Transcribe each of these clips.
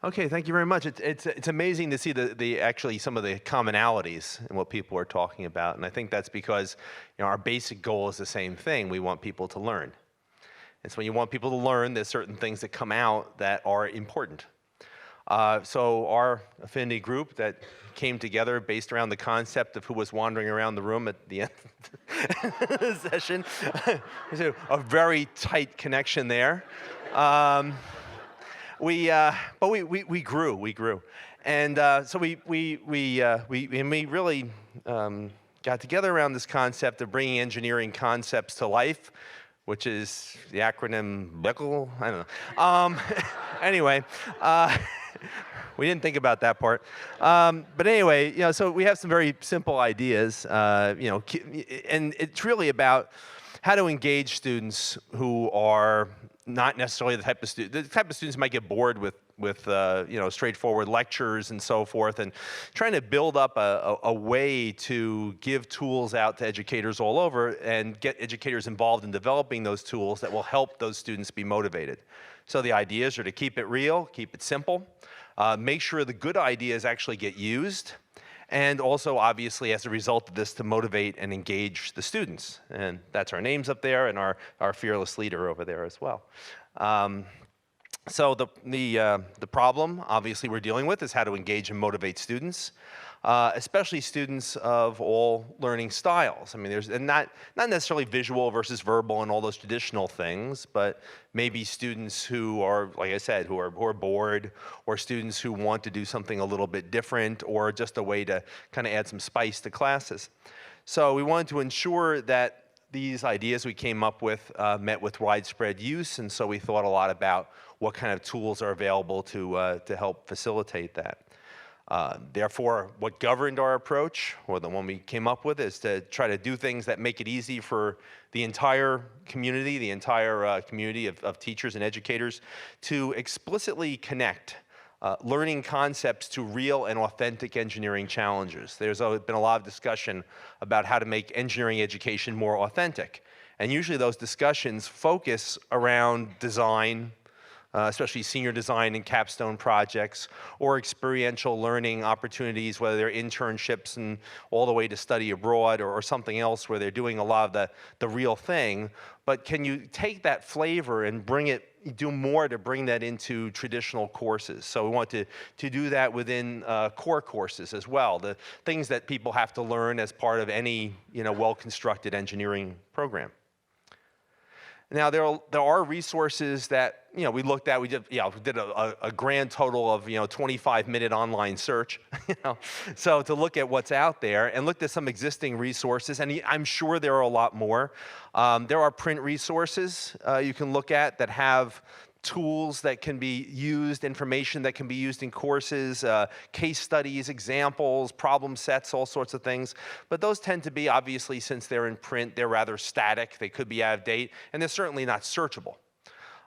Okay, thank you very much. It's amazing to see actually some of the commonalities in what people are talking about, and I think that's because our basic goal is the same thing. We want people to learn, and so when you want people to learn, there's certain things that come out that are important. So our affinity group that came together based around the concept of who was wandering around the room at the end of the session. There's a very tight connection there. But we grew, and so we really got together around this concept of bringing engineering concepts to life, which is the acronym BECL. I don't know. Anyway, we didn't think about that part. But anyway, so we have some very simple ideas, and it's really about how to engage students who are not necessarily the type of students might get bored with straightforward lectures and so forth, and trying to build up a way to give tools out to educators all over and get educators involved in developing those tools that will help those students be motivated. So the ideas are to keep it real, keep it simple, make sure the good ideas actually get used, and also, obviously, as a result of this, to motivate and engage the students. And that's our names up there and our fearless leader over there as well. So the problem, obviously, we're dealing with is how to engage and motivate students, especially students of all learning styles. I mean, there's not necessarily visual versus verbal and all those traditional things, but maybe students who are, like I said, who are bored, or students who want to do something a little bit different, or just a way to kind of add some spice to classes. So we wanted to ensure that these ideas we came up with met with widespread use, and so we thought a lot about what kind of tools are available to help facilitate that. Therefore, what governed our approach, or the one we came up with, is to try to do things that make it easy for the entire community, of teachers and educators, to explicitly connect learning concepts to real and authentic engineering challenges. There's been a lot of discussion about how to make engineering education more authentic. And usually those discussions focus around design, especially senior design and capstone projects, or experiential learning opportunities, whether they're internships and all the way to study abroad, or something else where they're doing a lot of the real thing. But can you take that flavor and do more to bring that into traditional courses? So we want to do that within core courses as well, the things that people have to learn as part of any well-constructed engineering program. Now, there are resources that we looked at. We did a grand total of 25-minute online search. So to look at what's out there and looked at some existing resources, and I'm sure there are a lot more. There are print resources you can look at that have tools that can be used, information that can be used in courses, case studies, examples, problem sets, all sorts of things. But those tend to be, obviously, since they're in print, they're rather static. They could be out of date, and they're certainly not searchable.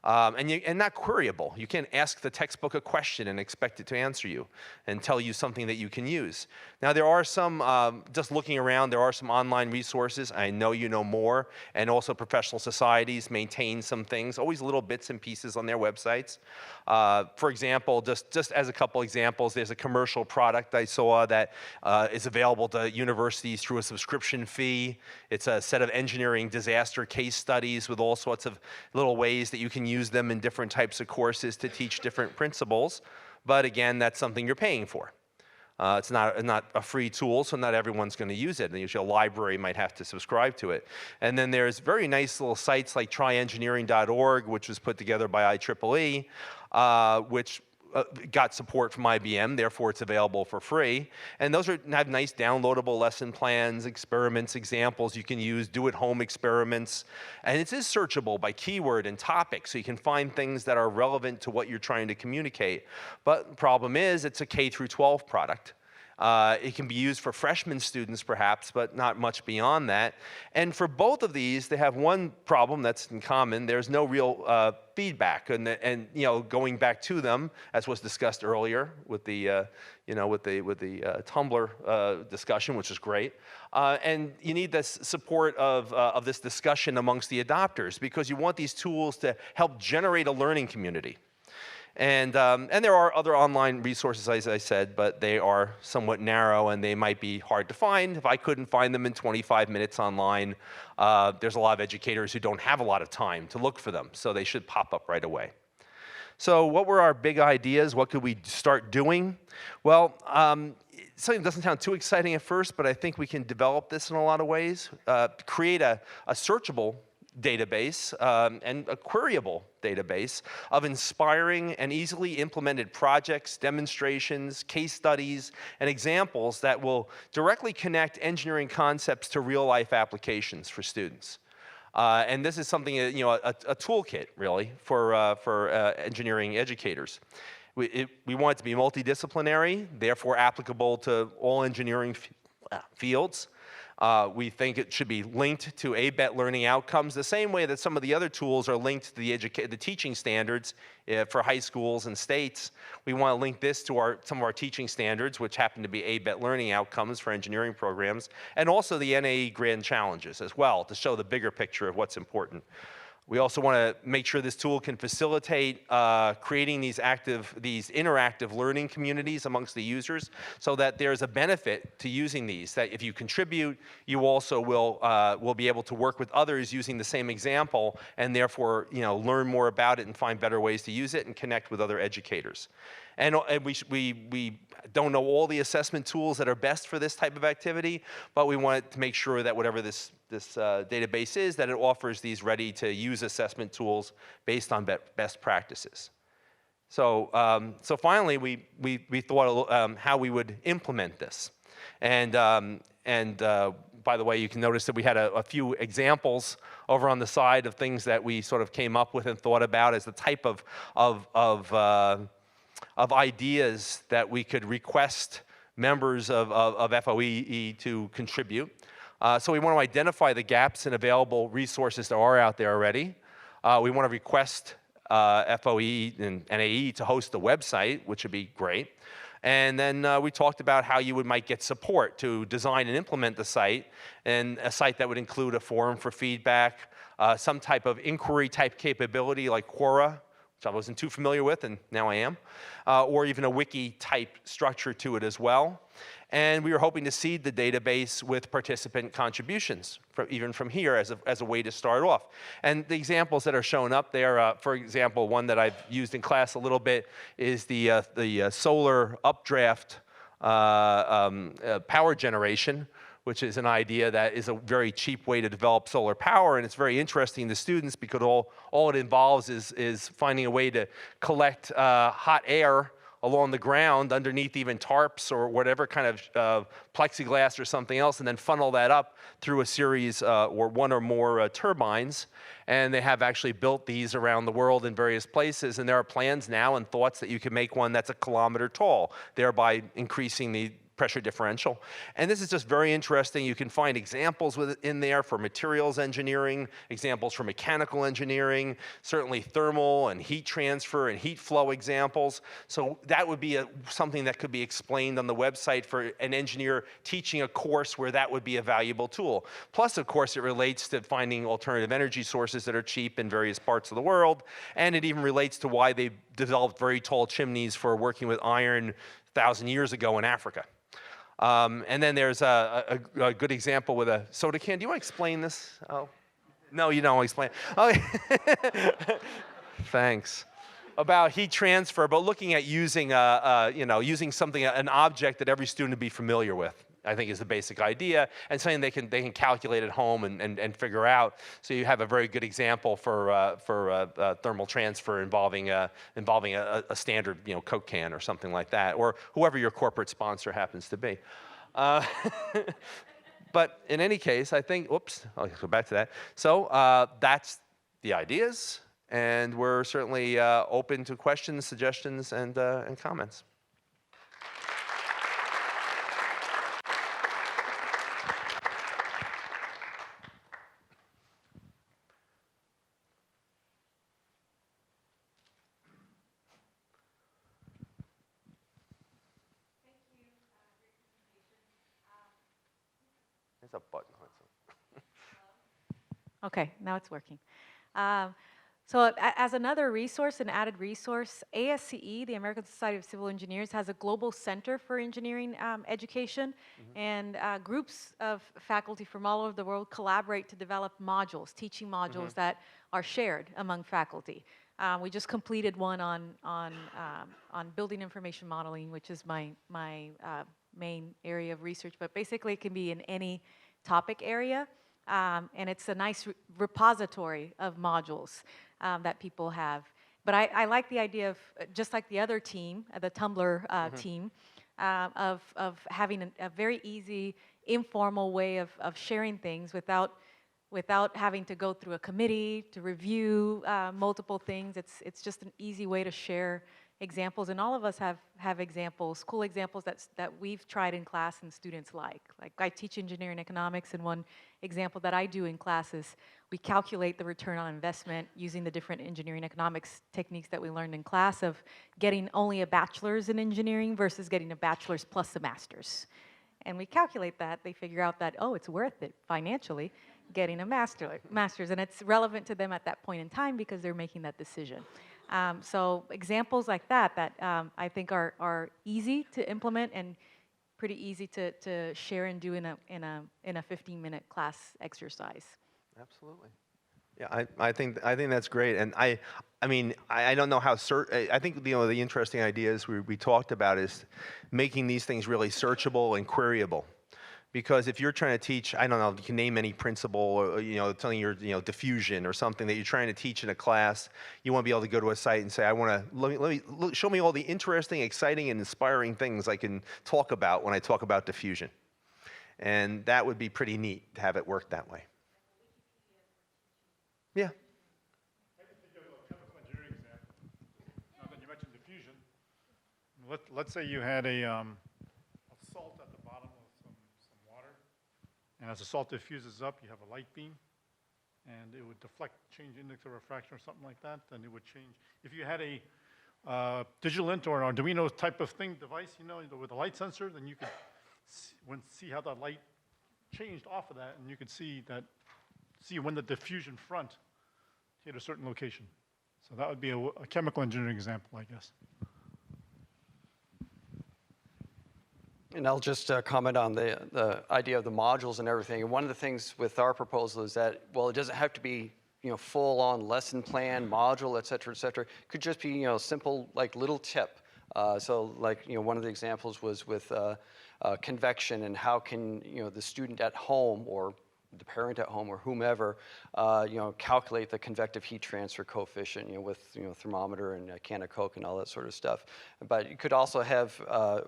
And not queryable. You can't ask the textbook a question and expect it to answer you and tell you something that you can use. Now, there are some, just looking around, there are some online resources. I know you know more, and also professional societies maintain some things, always little bits and pieces on their websites. For example, just as a couple examples, there's a commercial product I saw that is available to universities through a subscription fee. It's a set of engineering disaster case studies with all sorts of little ways that you can use them in different types of courses to teach different principles. But again, that's something you're paying for. It's not a free tool, so not everyone's going to use it. And usually a library might have to subscribe to it. And then there's very nice little sites like tryengineering.org, which was put together by IEEE, which got support from IBM, therefore it's available for free. And those have nice downloadable lesson plans, experiments, examples you can use, do-at-home experiments. And it is searchable by keyword and topic, so you can find things that are relevant to what you're trying to communicate. But the problem is it's a K through 12 product. It can be used for freshman students perhaps, but not much beyond that. And for both of these, they have one problem that's in common. There's no real feedback, and going back to them, as was discussed earlier with the Tumblr discussion, which is great. And you need the support of this discussion amongst the adopters, because you want these tools to help generate a learning community. And there are other online resources, as I said, but they are somewhat narrow and they might be hard to find. If I couldn't find them in 25 minutes online, there's a lot of educators who don't have a lot of time to look for them, so they should pop up right away. So what were our big ideas? What could we start doing? Well, something that doesn't sound too exciting at first, but I think we can develop this in a lot of ways. Create a searchable database and a queryable database of inspiring and easily implemented projects, demonstrations, case studies, and examples that will directly connect engineering concepts to real-life applications for students. And this is something, you know, a toolkit, really, for engineering educators. We want it to be multidisciplinary, therefore applicable to all engineering fields. We think it should be linked to ABET learning outcomes, the same way that some of the other tools are linked to the teaching standards for high schools and states. We want to link this to some of our teaching standards, which happen to be ABET learning outcomes for engineering programs, and also the NAE Grand Challenges as well, to show the bigger picture of what's important. We also want to make sure this tool can facilitate creating these interactive learning communities amongst the users, so that there's a benefit to using these, that if you contribute, you also will be able to work with others using the same example, and therefore, you know, learn more about it and find better ways to use it and connect with other educators. And we don't know all the assessment tools that are best for this type of activity, but we want to make sure that whatever this database is, that it offers these ready-to-use assessment tools based on best practices. So, so finally, we thought how we would implement this. And by the way, you can notice that we had a few examples over on the side of things that we sort of came up with and thought about as the type of ideas that we could request members of FOEE to contribute. So we want to identify the gaps in available resources that are out there already. We want to request FOE and NAE to host a website, which would be great. And then we talked about how you might get support to design and implement the site, and a site that would include a forum for feedback, some type of inquiry type capability like Quora, which I wasn't too familiar with, and now I am, or even a wiki type structure to it as well. And we were hoping to seed the database with participant contributions, even from here as a way to start off. And the examples that are shown up there, for example, one that I've used in class a little bit is the solar updraft power generation, which is an idea that is a very cheap way to develop solar power, and it's very interesting to students because all it involves is finding a way to collect hot air along the ground underneath even tarps or whatever kind of plexiglass or something else, and then funnel that up through a series or one or more turbines. And they have actually built these around the world in various places, and there are plans now and thoughts that you can make one that's 1 kilometer tall, thereby increasing the pressure differential. And this is just very interesting. You can find examples in there for materials engineering, examples for mechanical engineering, certainly thermal and heat transfer and heat flow examples. So that would be something that could be explained on the website for an engineer teaching a course where that would be a valuable tool. Plus, of course, it relates to finding alternative energy sources that are cheap in various parts of the world. And it even relates to why they developed very tall chimneys for working with iron 1,000 years ago in Africa. And then there's a good example with a soda can. Do you want to explain this? Oh, no, you don't explain. Okay. Thanks. About heat transfer, but looking at using, using something, an object that every student would be familiar with, I think is the basic idea, and something they can calculate at home and figure out. So you have a very good example for thermal transfer involving a standard Coke can or something like that, or whoever your corporate sponsor happens to be. But in any case, I think, oops, I'll go back to that. So that's the ideas, and we're certainly open to questions, suggestions, and comments. There's a button. Okay, now it's working. So as another resource, an added resource, ASCE, the American Society of Civil Engineers, has a global center for engineering education, and groups of faculty from all over the world collaborate to develop modules, teaching modules that are shared among faculty. We just completed one on building information modeling, which is my main area of research, but basically it can be in any topic area. And it's a nice repository of modules that people have. But I like the idea of, just like the other team, the Tumblr team, of having a very easy, informal way of sharing things without having to go through a committee to review multiple things. It's just an easy way to share examples, and all of us have examples, cool examples that we've tried in class and students like. Like I teach engineering economics, and one example that I do in class is we calculate the return on investment using the different engineering economics techniques that we learned in class of getting only a bachelor's in engineering versus getting a bachelor's plus a master's. And we calculate that, they figure out that, oh, it's worth it financially getting a master's, and it's relevant to them at that point in time because they're making that decision. So examples like that I think are easy to implement and pretty easy to share and do in a 15-minute class exercise. Absolutely. Yeah, I think that's great, and I mean I don't know how I think the interesting ideas we talked about is making these things really searchable and queryable. Because if you're trying to teach, I don't know, you can name any principle, or telling your diffusion or something that you're trying to teach in a class, you want to be able to go to a site and say, I want to show me all the interesting, exciting, and inspiring things I can talk about when I talk about diffusion, and that would be pretty neat to have it work that way. Yeah. I can think of a chemical engineering example. Now that you mentioned diffusion, let's say you had a salt at the bottom of some water, and as the salt diffuses up, you have a light beam, and it would deflect, change index of refraction or something like that, then it would change. If you had a digital int or an Arduino type of device, with a light sensor, then you could see how that light changed off of that, and you could see when the diffusion front hit a certain location. So that would be a chemical engineering example, I guess. And I'll just comment on the idea of the modules and everything. And one of the things with our proposal is that, well, it doesn't have to be full-on lesson plan, module, et cetera, et cetera. It could just be simple, like little tip. So like one of the examples was with convection, and how can the student at home or the parent at home or whomever, calculate the convective heat transfer coefficient, with thermometer and a can of Coke and all that sort of stuff. But you could also have,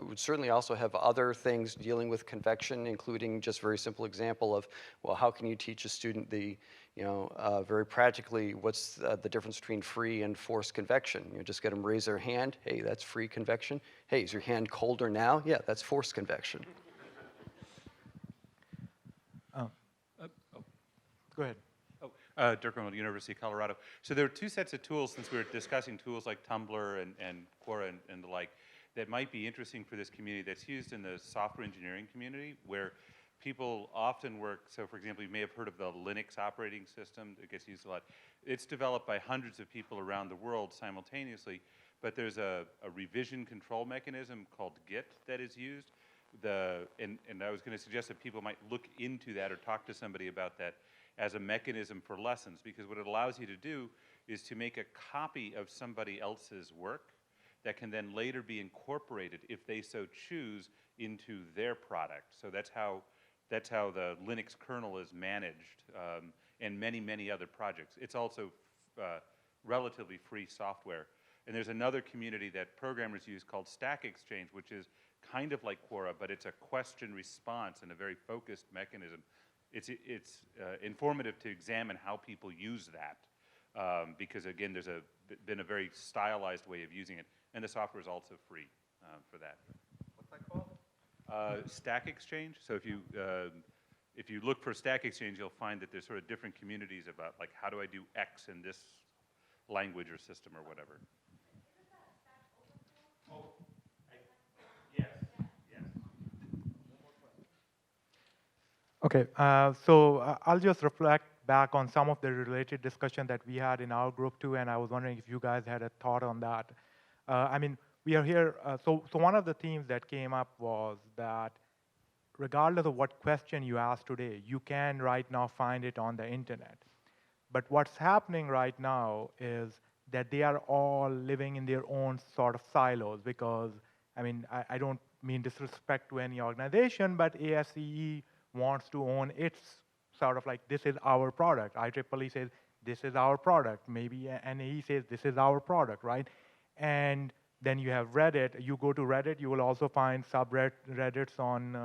would certainly also have other things dealing with convection, including just very simple example of, well, how can you teach a student very practically, what's the difference between free and forced convection? Just get them raise their hand. Hey, that's free convection. Hey, is your hand colder now? Yeah, that's forced convection. Go ahead. Dirk Rommel, University of Colorado. So there are two sets of tools, since we were discussing tools like Tumblr and Quora and the like, that might be interesting for this community that's used in the software engineering community, where people often work. So for example, you may have heard of the Linux operating system that gets used a lot. It's developed by hundreds of people around the world simultaneously, but there's a revision control mechanism called Git that is used. And I was going to suggest that people might look into that or talk to somebody about that as a mechanism for lessons, because what it allows you to do is to make a copy of somebody else's work that can then later be incorporated, if they so choose, into their product. So that's how the Linux kernel is managed, and many other projects. It's also relatively free software. And there's another community that programmers use called Stack Exchange, which is kind of like Quora, but it's a question response and a very focused mechanism. It's informative to examine how people use that, because again, there's been a very stylized way of using it, and the software is also free for that. What's that called? Stack Exchange. So if you look for Stack Exchange, you'll find that there's sort of different communities about, like, how do I do X in this language or system or whatever. Oh, yes. Okay, so I'll just reflect back on some of the related discussion that we had in our group too, and I was wondering if you guys had a thought on that. I mean, we are here, so one of the themes that came up was that regardless of what question you ask today, you can right now find it on the internet. But what's happening right now is that they are all living in their own sort of silos because, I mean, I don't mean disrespect to any organization, but ASCE wants to own its sort of like, this is our product. IEEE says, this is our product. Maybe NAE says, this is our product, right? And then you have Reddit. You go to Reddit, you will also find subreddits on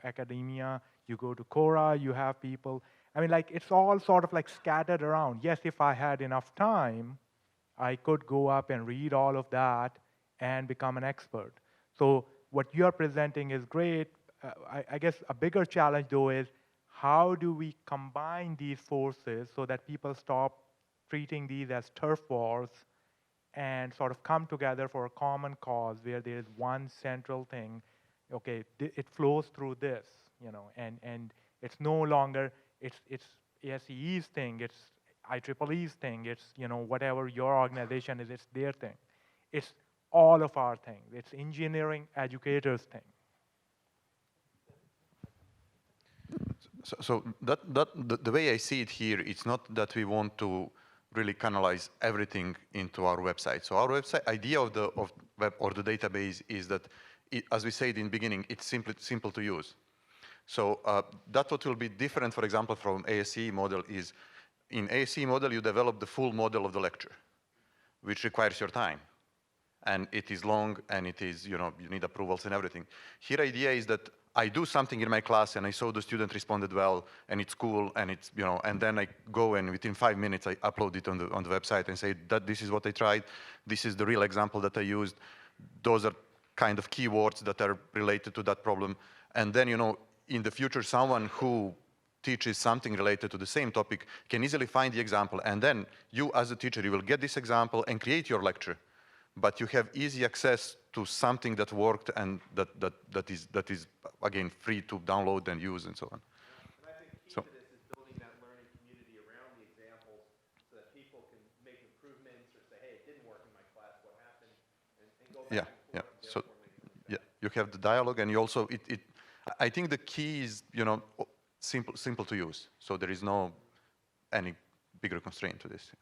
academia. You go to Quora, you have people. I mean, like, it's all sort of like scattered around. Yes, if I had enough time, I could go up and read all of that and become an expert. So what you're presenting is great. I guess a bigger challenge, though, is how do we combine these forces so that people stop treating these as turf wars and sort of come together for a common cause where there is one central thing. Okay, it flows through this, you know, and it's no longer, it's ASCE's thing, it's IEEE's thing, it's, you know, whatever your organization is, it's their thing. It's all of our thing. It's engineering educators' thing. So the way I see it here, it's not that we want to really canalize everything into our website. So our website idea of the web or the database is that, as we said in the beginning, it's simple to use. So that's what will be different, for example, from ASCE model is, in ASCE model, you develop the full model of the lecture, which requires your time. And it is long, and it is, you know, you need approvals and everything. Here, idea is that I do something in my class, and I saw the student responded well, and it's cool, and it's, you know, and then I go and within 5 minutes, I upload it on the website and say that this is what I tried, this is the real example that I used, those are kind of keywords that are related to that problem. And then, you know, in the future, someone who teaches something related to the same topic can easily find the example, and then you, as a teacher, you will get this example and create your lecture. But you have easy access to something that worked and that is again free to download and use and so on. And I think key to this is building that learning community around the examples so that people can make improvements or say, hey, it didn't work in my class, what happened, and go back and forth. So yeah, you have the dialogue, and you also I think the key is, you know, simple to use. So there is no any bigger constraint to this.